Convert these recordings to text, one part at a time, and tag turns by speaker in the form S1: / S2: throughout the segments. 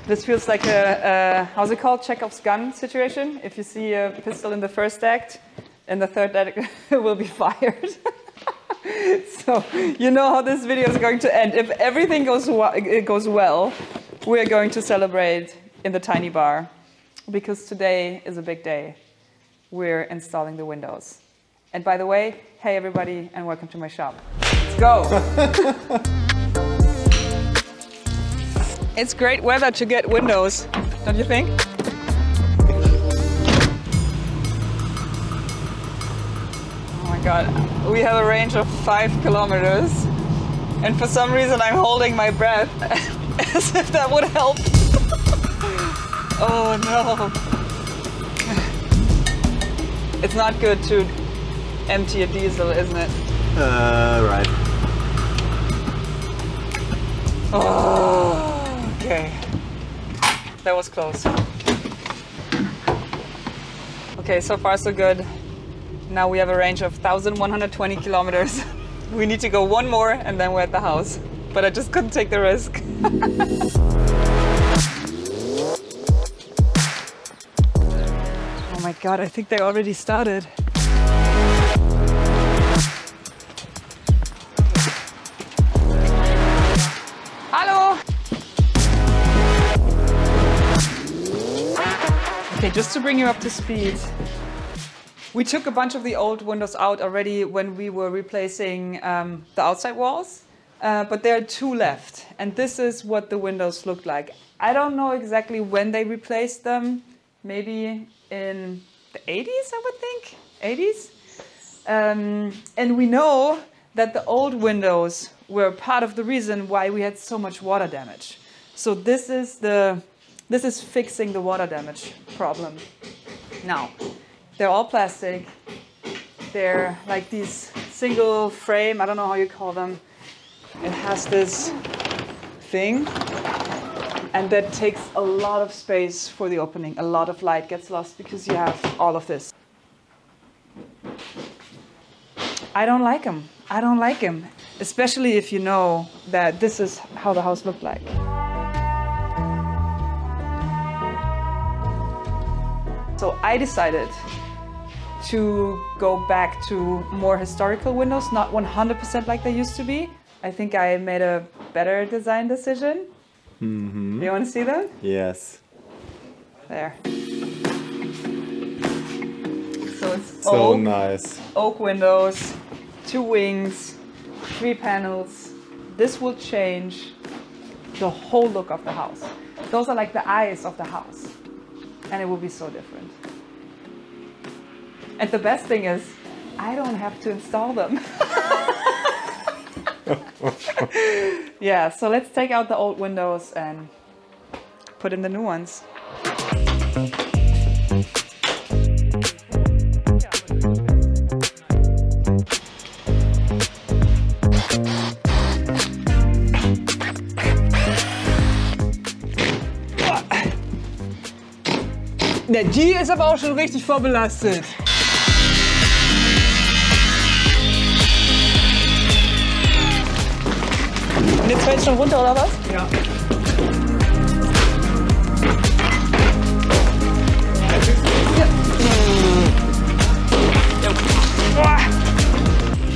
S1: This feels like a how's it called? Chekhov's gun situation. If you see a pistol in the first act, in the third act it will be fired. So you know how this video is going to end. If everything goes well, we are going to celebrate in the tiny bar, because today is a big day. We're installing the windows. And by the way, hey everybody, and welcome to my shop. Let's go. It's great weather to get windows, don't you think? Oh my God, we have a range of 5 kilometers. And for some reason I'm holding my breath as if that would help. Oh no. It's not good to empty a diesel, isn't it?
S2: Right.
S1: Oh. Okay, that was close. Okay, so far so good. Now we have a range of 1,120 kilometers. We need to go one more and then we're at the house. But I just couldn't take the risk. Oh my God, I think they already started. Okay, just to bring you up to speed, we took a bunch of the old windows out already when we were replacing the outside walls, but there are 2 left, and this is what the windows look like. I don't know exactly when they replaced them, maybe in the 80s, I would think, 80s. And we know that the old windows were part of the reason why we had so much water damage. So this is fixing the water damage problem. Now, they're all plastic. They're like these single frame, I don't know how you call them. It has this thing, and that takes a lot of space for the opening. A lot of light gets lost because you have all of this. I don't like them. I don't like them, especially if you know that this is how the house looked like. So I decided to go back to more historical windows, not 100% like they used to be. I think I made a better design decision. Mm-hmm. You want to see them?
S2: Yes.
S1: There. So it's
S2: so oak, nice.
S1: Oak windows, 2 wings, 3 panels. This will change the whole look of the house. Those are like the eyes of the house. And it will be so different. And the best thing is, I don't have to install them. Yeah, so let's take out the old windows and put in the new ones.
S3: Ne, die ist aber auch schon richtig vorbelastet.
S1: Und jetzt fällt es schon runter, oder was?
S3: Ja.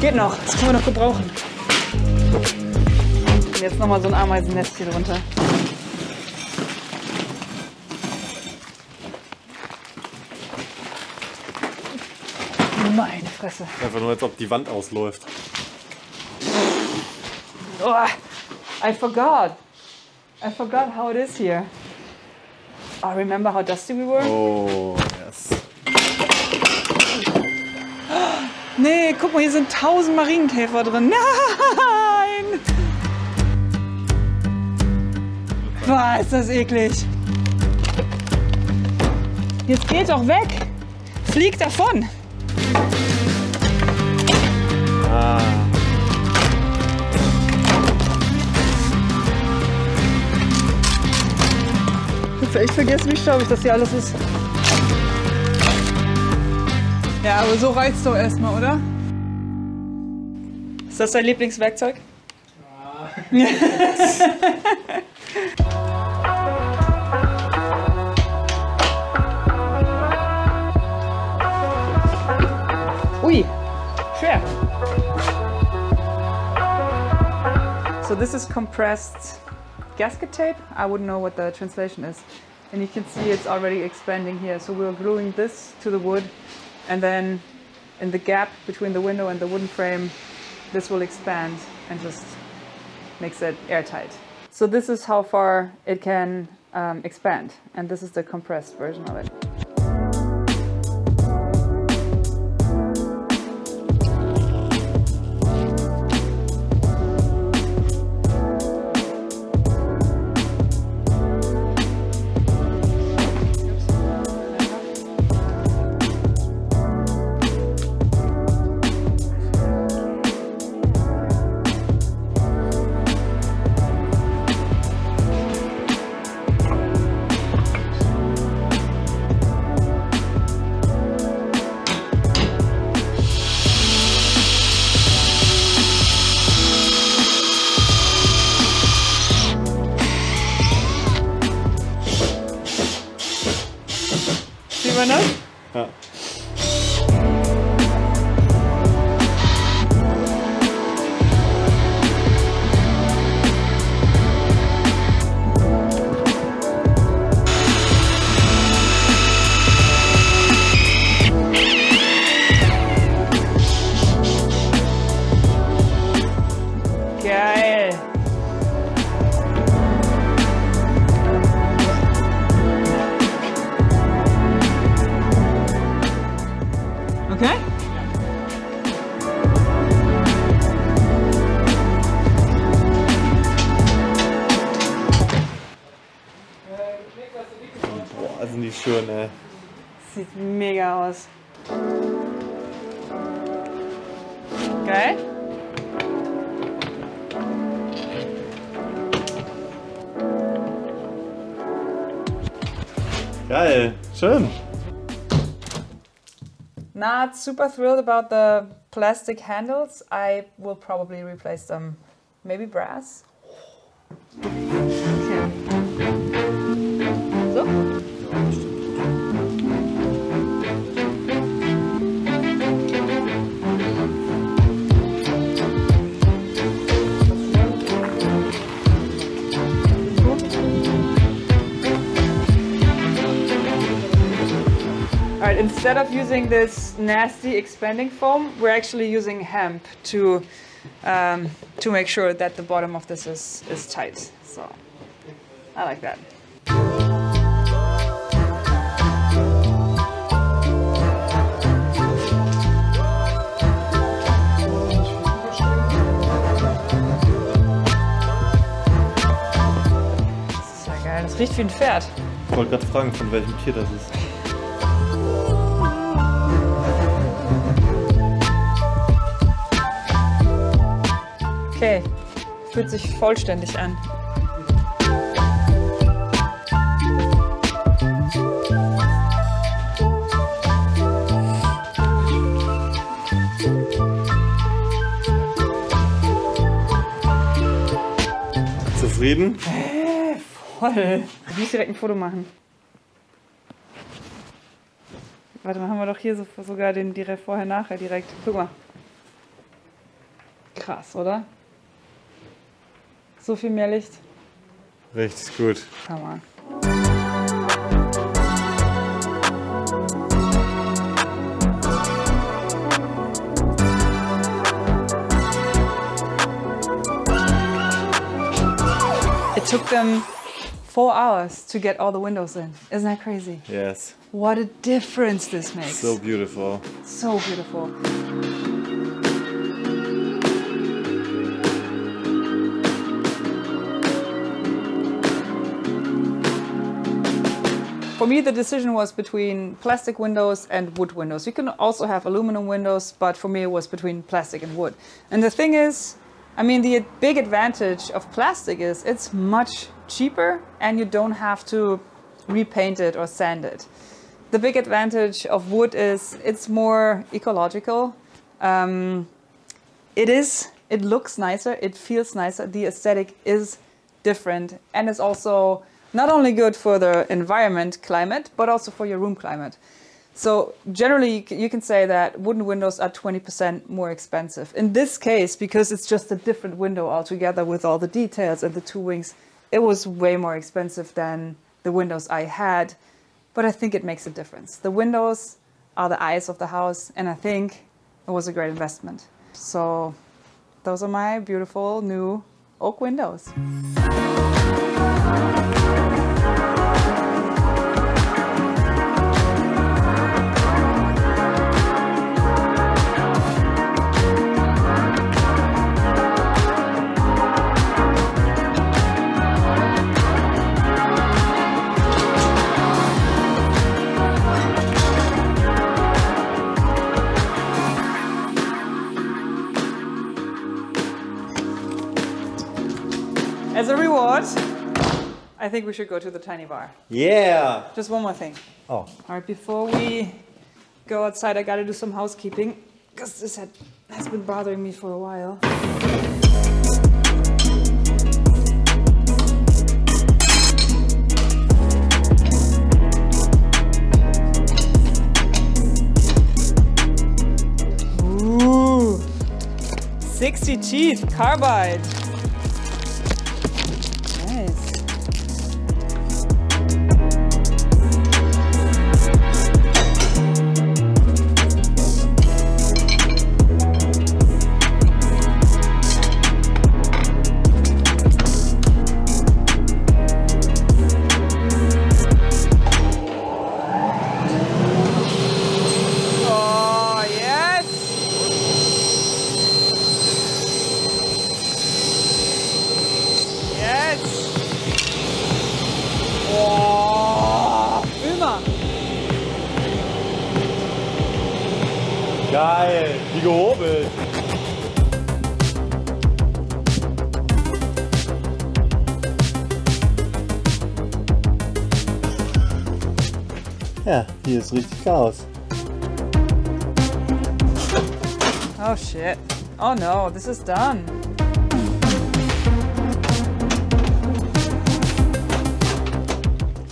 S1: Geht noch, das können wir noch gebrauchen. Und jetzt nochmal so ein Ameisennest hier drunter. Meine Fresse.
S2: Einfach nur, als ob die Wand ausläuft.
S1: Oh, I forgot how it is here. Oh, remember how dusty we were?
S2: Oh, yes.
S1: Nee, guck mal, hier sind 1000 Marienkäfer drin. Nein! Boah, ist das eklig. Jetzt geht doch weg. Flieg davon.
S2: Ah.
S1: Ich hab echt vergessen, wie staubig das hier alles ist.
S3: Ja, aber so reizt doch erstmal, oder?
S1: Ist das dein Lieblingswerkzeug? Ja. So this is compressed gasket tape. I wouldn't know what the translation is. And you can see it's already expanding here. So we're gluing this to the wood, and then in the gap between the window and the wooden frame, this will expand and just makes it airtight. So this is how far it can expand, and this is the compressed version of it. Sieht man das?
S2: Ja.
S1: Geil.
S3: Okay?
S2: Boah, sind die schön, ey.
S1: Sieht mega aus. Geil.
S2: Geil, schön.
S1: Not super thrilled about the plastic handles. I will probably replace them. Maybe brass. Okay. So. Alright, instead of using this nasty expanding foam, we're actually using hemp to make sure that the bottom of this is tight. So I like that. Das ist ja geil. Das riecht wie ein Pferd.
S2: Ich wollte gerade fragen, von welchem Tier das ist.
S1: Okay, fühlt sich vollständig an.
S2: Zufrieden?
S1: Voll. Ich muss direkt ein Foto machen. Warte mal, haben wir doch hier sogar den direkt vorher-nachher direkt. Guck mal. Krass, oder? So viel mehr Licht.
S2: Richtig gut.
S1: Hammer. It took them 4 hours to get all the windows in. Isn't that crazy?
S2: Yes.
S1: What a difference this makes.
S2: So beautiful.
S1: So beautiful. For me, the decision was between plastic windows and wood windows. You can also have aluminum windows, but for me it was between plastic and wood. And the thing is, I mean, the big advantage of plastic is it's much cheaper and you don't have to repaint it or sand it. The big advantage of wood is it's more ecological. It looks nicer, it feels nicer, the aesthetic is different, and it's also not only good for the environment climate, but also for your room climate. So generally, you can say that wooden windows are 20% more expensive. In this case, because it's just a different window altogether with all the details and the two wings, it was way more expensive than the windows I had. But I think it makes a difference. The windows are the eyes of the house, and I think it was a great investment. So those are my beautiful new oak windows. As a reward, I think we should go to the tiny bar.
S2: Yeah!
S1: Just one more thing.
S2: Oh.
S1: All right, before we go outside, I gotta do some housekeeping because this has been bothering me for a while. Ooh, 60 teeth carbide. Nice. Oh, yes. Yes. Oh, immer.
S2: Geil! Wie gehobelt! Ja, hier ist richtig Chaos.
S1: Oh shit. Oh no, this is done.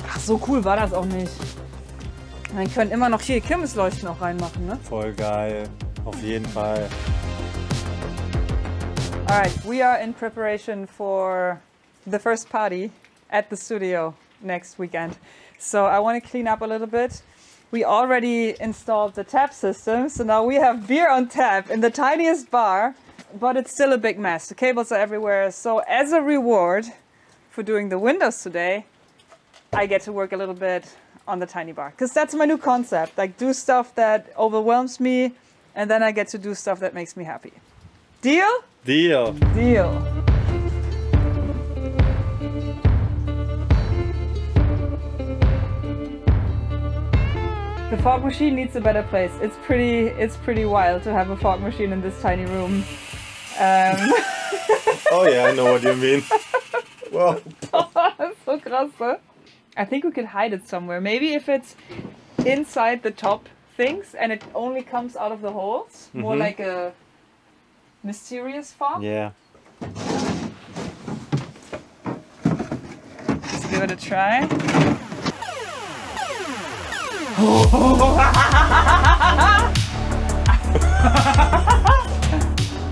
S1: Ach, so cool war das auch nicht. Wir können immer noch hier Kirmesleuchten auch reinmachen, ne?
S2: Voll geil. Auf jeden Fall.
S1: Alright, we are in preparation for the first party at the studio next weekend. So I want to clean up a little bit. We already installed the tap system, so now we have beer on tap in the tiniest bar, but it's still a big mess. The cables are everywhere. So as a reward for doing the windows today, I get to work a little bit on the tiny bar. Because that's my new concept. Like, do stuff that overwhelms me, and then I get to do stuff that makes me happy. Deal?
S2: Deal!
S1: Deal. The fog machine needs a better place. It's pretty wild to have a fog machine in this tiny room.
S2: Oh yeah, I know what you mean. Wow.
S1: That's so krass, huh? I think we could hide it somewhere. Maybe if it's inside the top things and it only comes out of the holes. More like a mysterious fog.
S2: Yeah.
S1: Let's give it a try.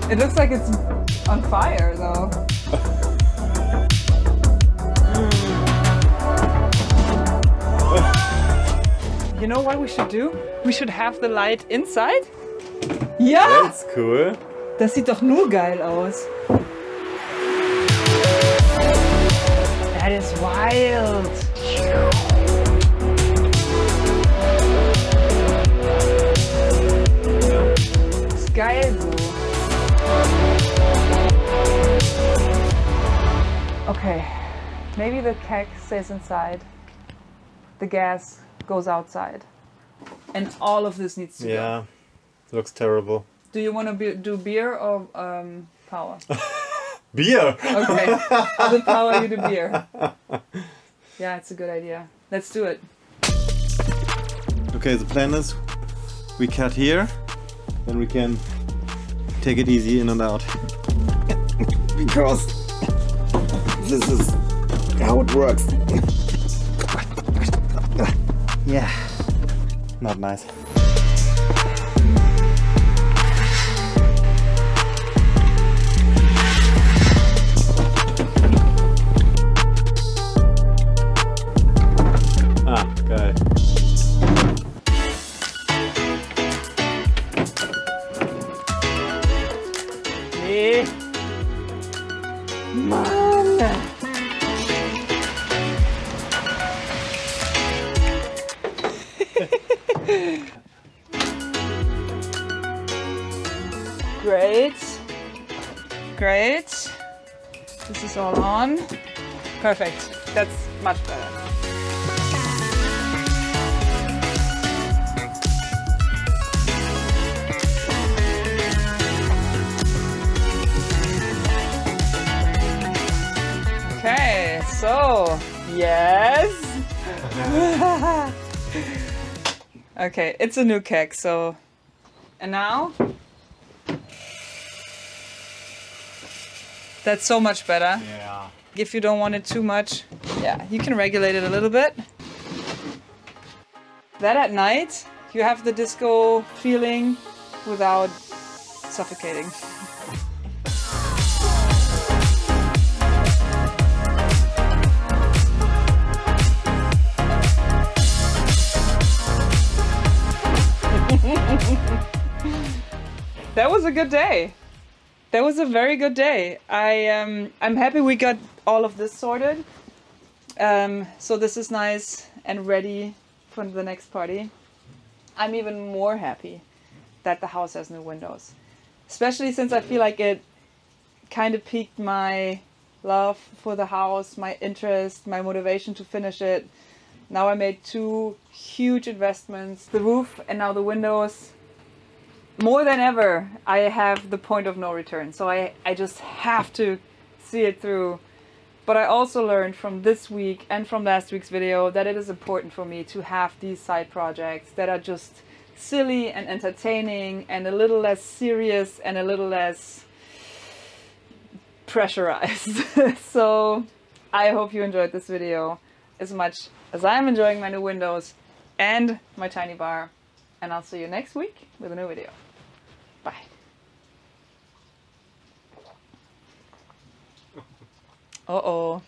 S1: It looks like it's on fire though. You know what we should do? We should have the light inside. Ja!
S2: That's cool.
S1: Das sieht doch nur geil aus. That is wild. Ist geil so. Okay, maybe the keg stays inside. The gas goes outside. And all of this needs to go.
S2: Yeah. Looks terrible.
S1: Do you want to do beer or power?
S2: Beer!
S1: Okay, I'll do power, you do beer. Yeah, it's a good idea. Let's do it.
S2: Okay, the plan is we cut here, then we can take it easy in and out. Because this is how it works. Yeah. not nice. Ah, geil.
S1: Nee. Mann. Great. Great. This is all on. Perfect. That's much better. Okay, so yes. Okay, it's a new keg, so and now that's so much better.
S2: Yeah.
S1: If you don't want it too much, yeah, you can regulate it a little bit. That at night, you have the disco feeling without suffocating. That was a good day. That was a very good day. I'm happy we got all of this sorted. So this is nice and ready for the next party. I'm even more happy that the house has new windows. Especially since I feel like it kind of piqued my love for the house, my interest, my motivation to finish it. Now I made 2 huge investments, the roof and now the windows. More than ever, I have the point of no return. So I just have to see it through. But I also learned from this week and from last week's video that it is important for me to have these side projects that are just silly and entertaining and a little less serious and a little less pressurized. So I hope you enjoyed this video as much as I'm enjoying my new windows and my tiny bar. And I'll see you next week with a new video. Bye. Uh-oh.